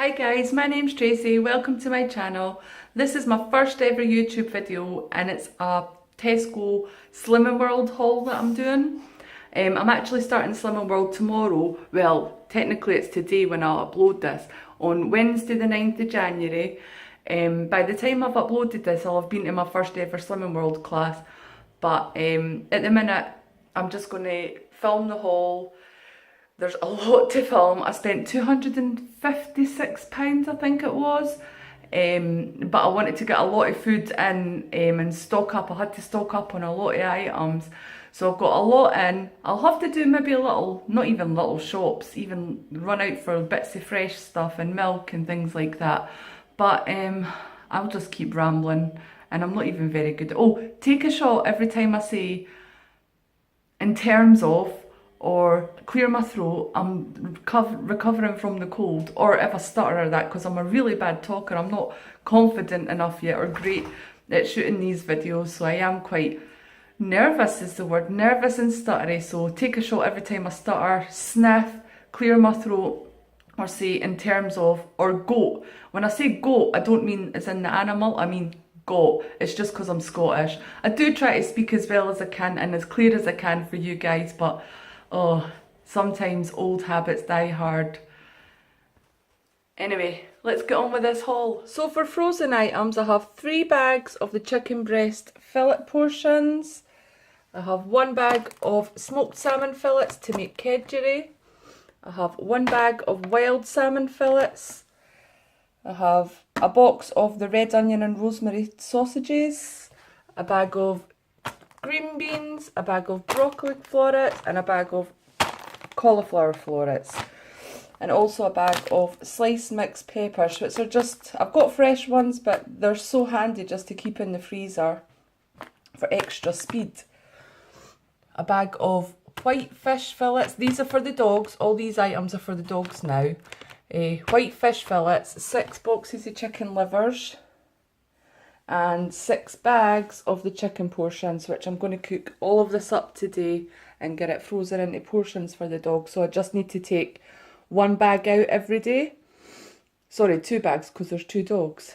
Hi guys, my name's Tracy, welcome to my channel. This is my first ever YouTube video and it's a Tesco Slimming World haul that I'm doing. I'm actually starting Slimming World tomorrow, well technically it's today when I upload this, on Wednesday the 9th of January. By the time I've uploaded this I'll have been to my first ever Slimming World class, but at the minute I'm just going to film the haul. There's a lot to film. I spent £256 I think it was, but I wanted to get a lot of food in and stock up. I had to stock up on a lot of items, so I've got a lot in. I'll have to do maybe a little, not even little shops, even run out for bits of fresh stuff and milk and things like that, but I'll just keep rambling and I'm not even very good. Oh, take a shot every time I say in terms of or clear my throat, I'm recovering from the cold, or if I stutter or that, because I'm a really bad talker. I'm not confident enough yet or great at shooting these videos, so I am quite nervous is the word, nervous and stuttery. So take a shot every time I stutter, sniff, clear my throat, or say in terms of, or goat. When I say goat, I don't mean as in the animal, I mean goat. It's just because I'm Scottish. I do try to speak as well as I can and as clear as I can for you guys, but oh, sometimes old habits die hard. Anyway, let's get on with this haul. So for frozen items, I have 3 bags of the chicken breast fillet portions. I have 1 bag of smoked salmon fillets to make kedgeree. I have 1 bag of wild salmon fillets. I have a box of the red onion and rosemary sausages, a bag of green beans, a bag of broccoli florets, and a bag of cauliflower florets, and also a bag of sliced mixed peppers, which are just, I've got fresh ones but they're so handy just to keep in the freezer for extra speed. A bag of white fish fillets, these are for the dogs, all these items are for the dogs now. White fish fillets, 6 boxes of chicken livers, and 6 bags of the chicken portions, which I'm going to cook all of this up today and get it frozen into portions for the dog. So I just need to take 1 bag out every day. Sorry, 2 bags because there's 2 dogs.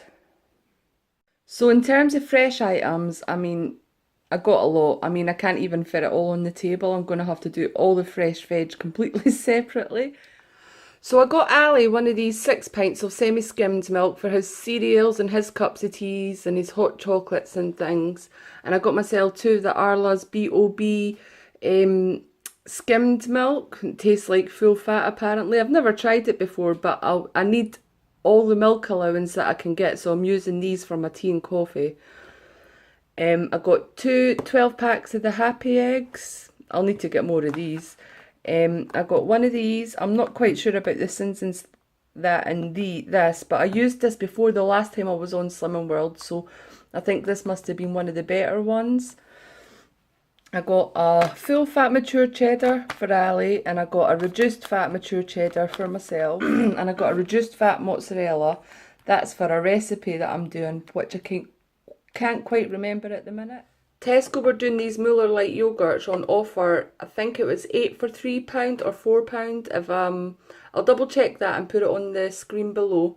So in terms of fresh items, I mean, I got a lot. I mean, I can't even fit it all on the table. I'm going to have to do all the fresh veg completely separately. So I got Ali one of these 6 pints of semi-skimmed milk for his cereals and his cups of teas and his hot chocolates and things. And I got myself 2 of the Arla's B.O.B. Skimmed milk. It tastes like full fat apparently. I've never tried it before, but I need all the milk allowance that I can get, so I'm using these for my tea and coffee. I got 2 12 packs of the Happy Eggs. I'll need to get more of these. I got 1 of these. I'm not quite sure about the sins and that and this, but I used this before the last time I was on Slimming World, so I think this must have been one of the better ones. I got a full fat mature cheddar for Ali, and I got a reduced fat mature cheddar for myself, and I got a reduced fat mozzarella. That's for a recipe that I'm doing, which I can't quite remember at the minute. Tesco were doing these Muller Light yogurts on offer. I think it was 8 for £3 or £4. If I'll double check that and put it on the screen below.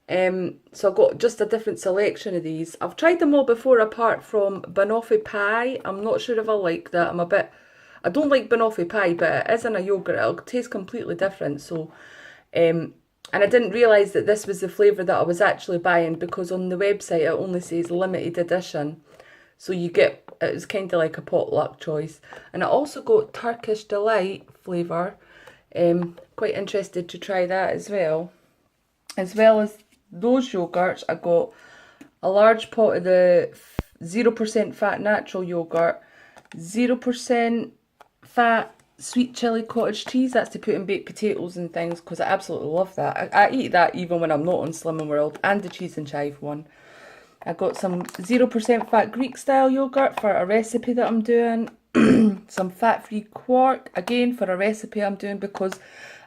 So I got just a different selection of these. I've tried them all before apart from banoffee pie. I'm not sure if I like that. I don't like banoffee pie, but it is in a yogurt. It'll taste completely different. So, and I didn't realise that this was the flavour that I was actually buying, because on the website it only says limited edition. So you get, it was kind of like a potluck choice. And I also got Turkish Delight flavour. Quite interested to try that as well. As well as those yogurts, I got a large pot of the 0% fat natural yogurt, 0% fat sweet chilli cottage cheese. That's to put in baked potatoes and things, because I absolutely love that. I eat that even when I'm not on Slimming World, and the cheese and chive one. I got some 0% fat Greek style yogurt for a recipe that I'm doing. Some fat-free quark, again for a recipe I'm doing, because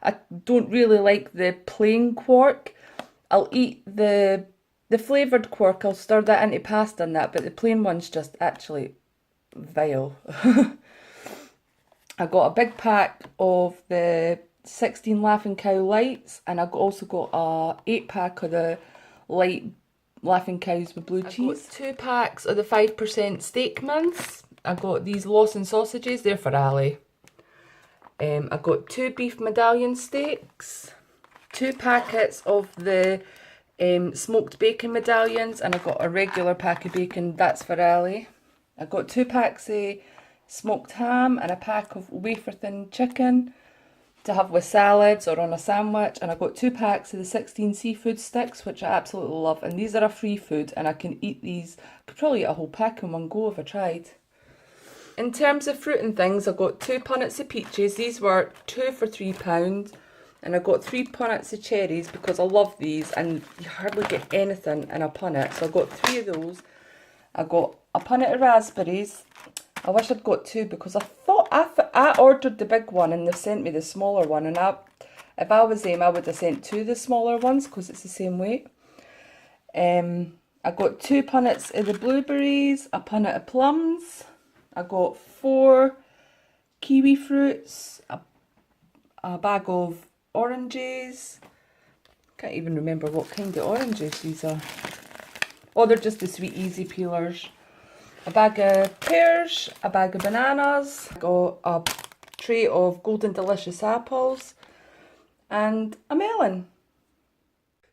I don't really like the plain quark. I'll eat the flavoured quark, I'll stir that into pasta and that, but the plain one's just actually vile. I got a big pack of the 16 Laughing Cow lights, and I also got a 8-pack of the light Laughing Cows with blue cheese. I got 2 packs of the 5% steak mince. I got these Lawson sausages, they're for Ali. I got 2 beef medallion steaks, 2 packets of the smoked bacon medallions, and I got a regular pack of bacon, that's for Ali. I got 2 packs of smoked ham and a pack of wafer thin chicken to have with salads or on a sandwich, and I got 2 packs of the 16 seafood sticks, which I absolutely love, and these are a free food and I can eat these. I could probably eat a whole pack in one go if I tried. In terms of fruit and things, I got 2 punnets of peaches. These were 2 for £3, and I got 3 punnets of cherries because I love these and you hardly get anything in a punnet, so I got 3 of those. I got a punnet of raspberries. I wish I'd got 2 because I thought I ordered the big one and they sent me the smaller one, and if I was them I would have sent 2 of the smaller ones because it's the same weight. I got 2 punnets of the blueberries, a punnet of plums. I got 4 kiwi fruits, a bag of oranges. Can't even remember what kind of oranges these are. Oh, they're just the sweet easy peelers. A bag of pears, a bag of bananas. I got a tray of golden delicious apples and a melon.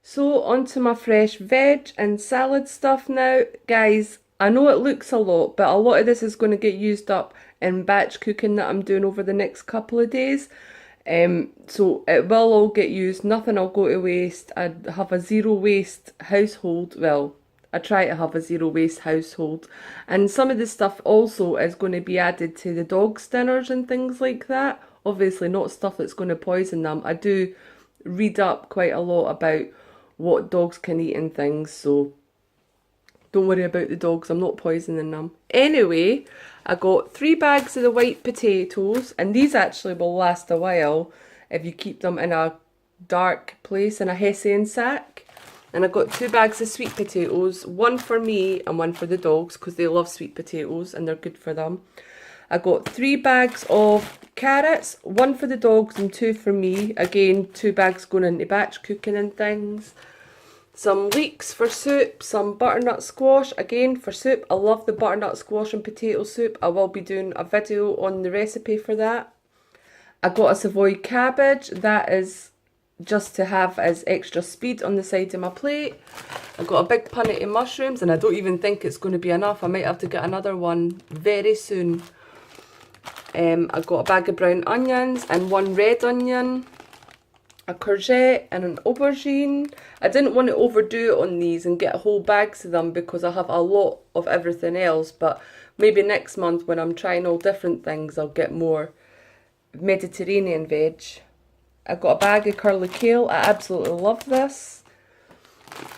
So onto my fresh veg and salad stuff now. Guys, I know it looks a lot, but a lot of this is going to get used up in batch cooking that I'm doing over the next couple of days. So it will all get used, nothing will go to waste. I have a zero waste household. Well, I try to have a zero waste household. And some of the stuff also is going to be added to the dogs' dinners and things like that. Obviously not stuff that's going to poison them. I do read up quite a lot about what dogs can eat and things, so don't worry about the dogs, I'm not poisoning them. Anyway, I got 3 bags of the white potatoes, and these actually will last a while if you keep them in a dark place in a Hessian sack. And I got 2 bags of sweet potatoes, 1 for me and 1 for the dogs because they love sweet potatoes and they're good for them. I got 3 bags of carrots, 1 for the dogs and 2 for me. Again, 2 bags going into batch cooking and things. Some leeks for soup, some butternut squash, again for soup. I love the butternut squash and potato soup. I will be doing a video on the recipe for that. I got a Savoy cabbage, that is just to have as extra speed on the side of my plate. I got a big punnet of mushrooms, and I don't even think it's going to be enough. I might have to get another one very soon. I got a bag of brown onions and 1 red onion, a courgette and an aubergine. I didn't want to overdo it on these and get whole bags of them because I have a lot of everything else, but maybe next month when I'm trying all different things I'll get more Mediterranean veg. I got a bag of curly kale, I absolutely love this.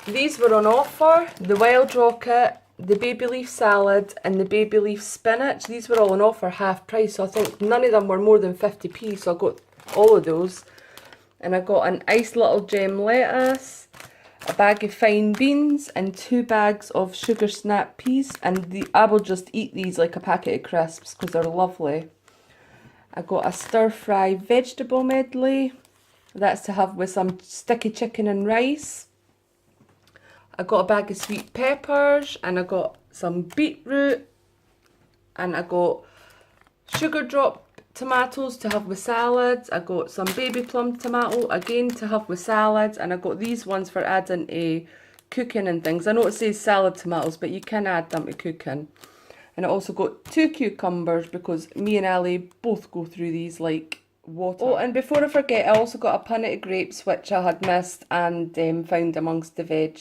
These were on offer, the wild rocket, the baby leaf salad and the baby leaf spinach. These were all on offer half price, so I think none of them were more than 50p, so I got all of those. And I got an iced little gem lettuce, a bag of fine beans and 2 bags of sugar snap peas, and I will just eat these like a packet of crisps because they're lovely. I got a stir fry vegetable medley, that's to have with some sticky chicken and rice. I got a bag of sweet peppers, and I got some beetroot, and I got sugar drop tomatoes to have with salads. I got some baby plum tomato, again to have with salads, and I got these ones for adding a cooking and things. I know it says salad tomatoes, but you can add them to cooking. And I also got 2 cucumbers because me and Ali both go through these like water. Oh, and before I forget, I also got a punnet of grapes which I had missed and found amongst the veg.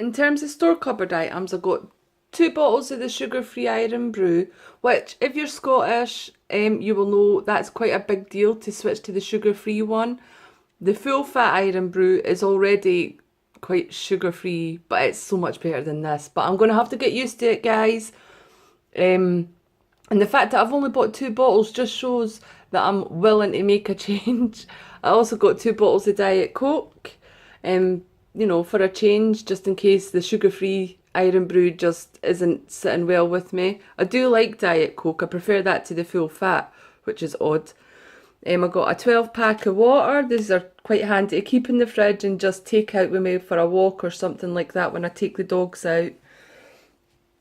In terms of store cupboard items, I got 2 bottles of the sugar-free iron brew, which if you're Scottish, you will know that's quite a big deal to switch to the sugar-free one. The full fat iron brew is already quite sugar-free, but it's so much better than this. But I'm going to have to get used to it, guys. And the fact that I've only bought 2 bottles just shows that I'm willing to make a change. I also got 2 bottles of Diet Coke, you know, for a change, just in case the sugar-free iron brew just isn't sitting well with me. I do like Diet Coke, I prefer that to the full fat, which is odd. I got a 12 pack of water. These are quite handy to keep in the fridge and just take out with me for a walk or something like that when I take the dogs out.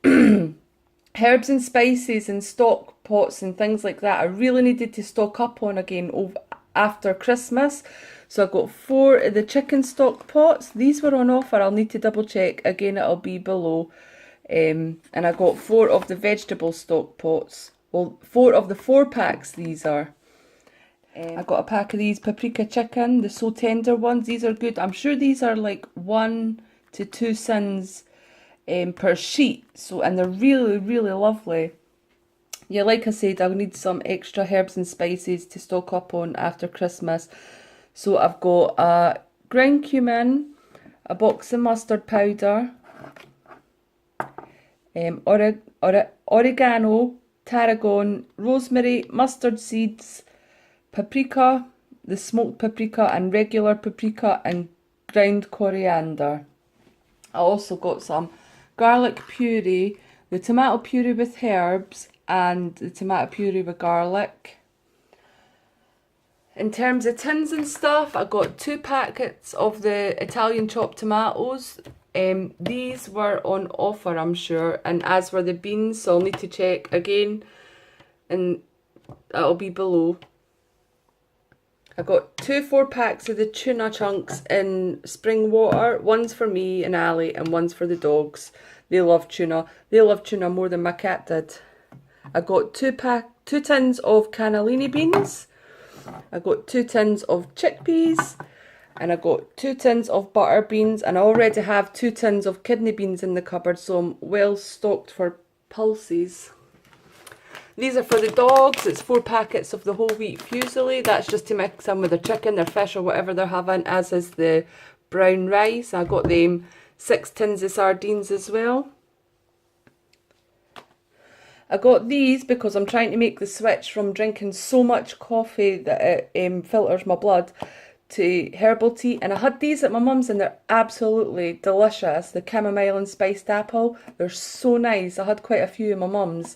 Herbs and spices and stock pots and things like that I really needed to stock up on again after Christmas. So I got 4 of the chicken stock pots. These were on offer. I'll need to double check. Again, it'll be below. And I got 4 of the vegetable stock pots. Well, 4 of the 4 packs these are. I got a pack of these paprika chicken, the So Tender ones. These are good. I'm sure these are like 1 to 2 cents per sheet. So, and they're really, really lovely. Yeah, like I said, I'll need some extra herbs and spices to stock up on after Christmas. So I've got a ground cumin, a box of mustard powder, oregano, tarragon, rosemary, mustard seeds, paprika, the smoked paprika and regular paprika, and ground coriander. I also got some garlic puree, the tomato puree with herbs, and the tomato puree with garlic. In terms of tins and stuff, I got 2 packets of the Italian chopped tomatoes. These were on offer, I'm sure, and as were the beans, so I'll need to check again, and that'll be below. I got 2 4-packs of the tuna chunks in spring water. One's for me and Ali, and one's for the dogs. They love tuna. They love tuna more than my cat did. I got 2 tins of cannellini beans. I got 2 tins of chickpeas. And I got 2 tins of butter beans. And I already have 2 tins of kidney beans in the cupboard, so I'm well stocked for pulses. These are for the dogs. It's 4 packets of the whole wheat fusilli. That's just to mix in with their chicken, their fish, or whatever they're having, as is the brown rice. I got them 6 tins of sardines as well. I got these because I'm trying to make the switch from drinking so much coffee that it filters my blood to herbal tea. And I had these at my mum's and they're absolutely delicious. The chamomile and spiced apple. They're so nice. I had quite a few at my mum's.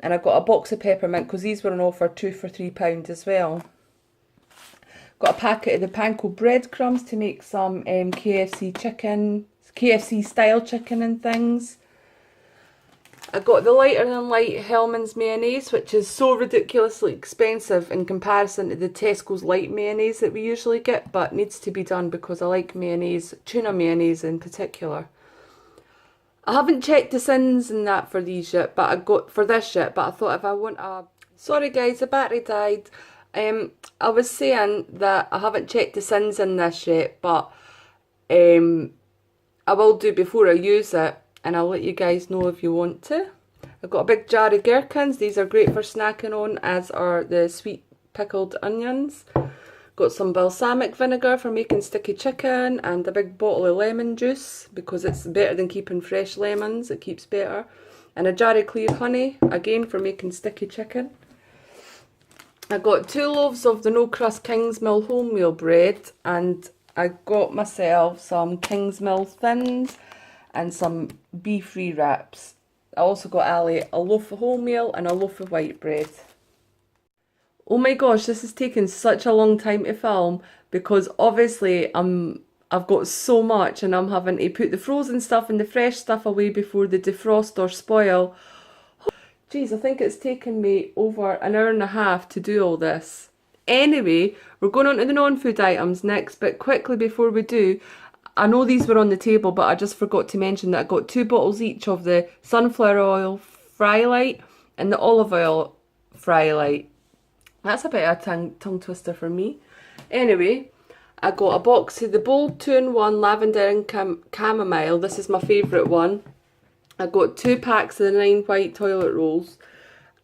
And I got a box of peppermint because these were on offer 2 for £3 as well. Got a packet of the panko breadcrumbs to make some KFC style chicken and things. I got the lighter than light Hellmann's mayonnaise, which is so ridiculously expensive in comparison to the Tesco's light mayonnaise that we usually get, but needs to be done because I like mayonnaise, tuna mayonnaise in particular. I haven't checked the sins and that for these yet, but I thought if I want a... Sorry guys, the battery died. I was saying that I haven't checked the sins in this yet, but I will do before I use it, and I'll let you guys know if you want to. I've got a big jar of gherkins. These are great for snacking on, as are the sweet pickled onions. Got some balsamic vinegar for making sticky chicken, and a big bottle of lemon juice because it's better than keeping fresh lemons, it keeps better. And a jar of clear honey, again for making sticky chicken. I got 2 loaves of the no crust Kingsmill wholemeal bread, and I got myself some Kingsmill thins and some beef wraps. I also got Ali a loaf of wholemeal and a loaf of white bread. Oh my gosh, this has taken such a long time to film because obviously I've got so much and I'm having to put the frozen stuff and the fresh stuff away before they defrost or spoil. Jeez, I think it's taken me over an hour and a half to do all this. Anyway, we're going on to the non-food items next, but quickly before we do, I know these were on the table, but I just forgot to mention that I got 2 bottles each of the sunflower oil Frylight and the olive oil Frylight. That's a bit of a tongue twister for me. Anyway, I got a box of the Bold 2-in-1 Lavender and Chamomile. This is my favourite one. I got 2 packs of the 9 white toilet rolls.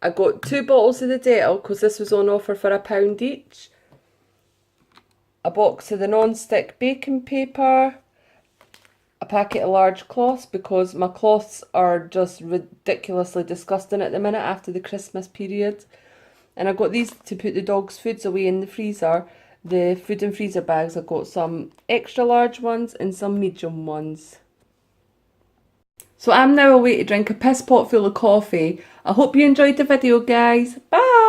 I got 2 bottles of the Dettol because this was on offer for £1 each. A box of the non-stick baking paper. A packet of large cloths because my cloths are just ridiculously disgusting at the minute after the Christmas period. And I got these to put the dogs' foods away in the freezer. The food and freezer bags, I got some extra large ones and some medium ones. So I'm now away to drink a piss pot full of coffee. I hope you enjoyed the video, guys. Bye!